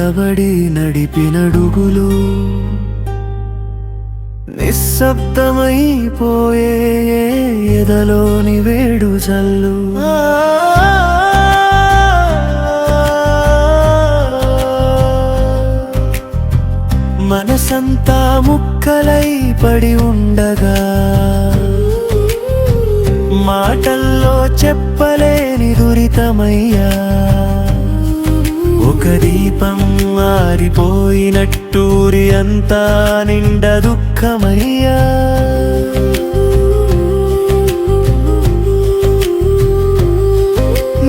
నిలబడి నడిపినడుగులు నిశ్శబ్దమైపోయే ఎదలోని వేడు జల్లు. మనసంతా ముక్కలై పడి ఉండగా మాటల్లో చెప్పలేని దురితమయ్యా. ఒక దీపం ఆరిపోయినట్టూరి అంతా నిండ దుఃఖమయ్యా.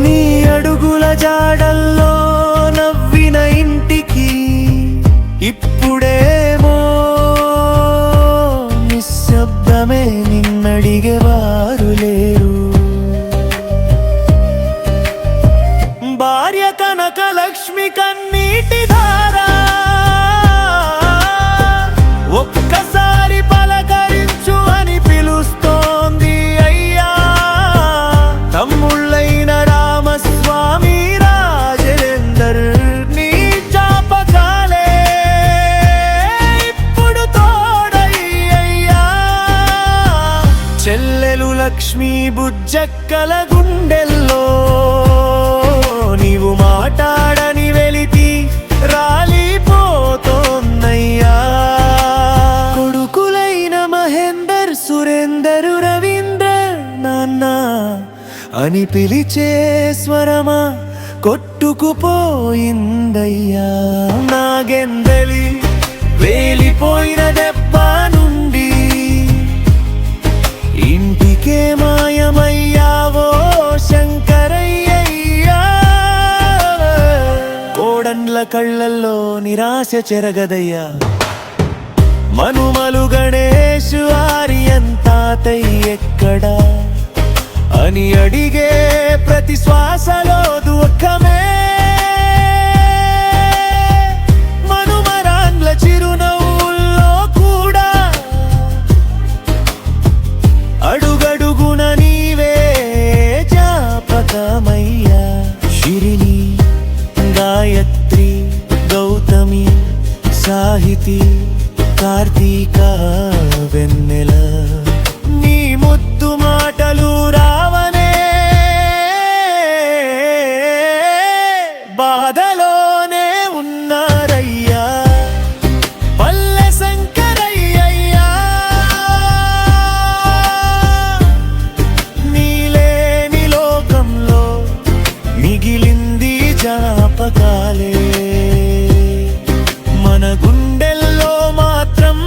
నీ అడుగుల జాడల్లో నవ్విన ఇంటికి ఇప్పుడేమో నిశ్శబ్దమే, నిన్నడిగేవారు లేరు. భార్య కనక లక్ష్మి కన్నీటి ధారా, ఒక్కసారి పలకరించు అని పిలుస్తోంది అయ్యా. తమ్ముళ్ళైన రామస్వామి, రాజేందర్ నీ జ్ఞాపకాలే ఇప్పుడు తోడయ్యా. చెల్లెలు లక్ష్మి బుజ్జక్కల గుండెల్లో నీవు మాటాడని వెలితి రాలిపోతోన్నయ్యా. కొడుకులైన మహేందర్, సురేందర్, రవీందర్ నాన్న అని పిలిచే స్వరమా కొట్టుకుపోయిందయ్యా. నాగెందలి వేలిపోయిన దెబ్బ నుండి ఇంటికే మాయమయ్యావో శంకరయ్యయ్యా. కోడన్ల కళ్ళల్లో నిరాశ చెరగదయ్యా. మనుమలు గణేష్ ఆర్యన్ తాతయ్య ఎక్కడా అని అడిగే ప్రతి శ్వాసలో దుఃఖమే. మనుమరాన్ల చిరునవ్వుల్లో కూడా అడుగడుగున నీవే జ్ఞాపకమయ్యా. శిరిని, గాయత్రి, గౌతమి, సాహితి, కార్తీక, వెన్నెల నీ ముద్దు మాటలు రావనే బాధలోనే ఉన్నారయ్యా. పల్లె శంకరయ్యయ్యా, నీలేని లోకంలో మిగిలింది జ్ఞాపకాలే. మన గుండెల్లో మాత్రం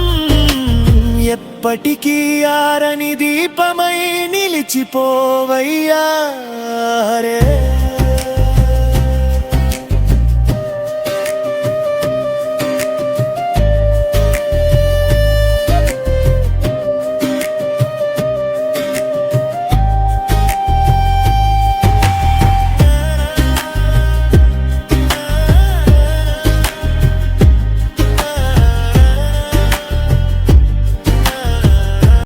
ఎప్పటికీ ఆరని దీపమై నిలిచిపోవయ్యా.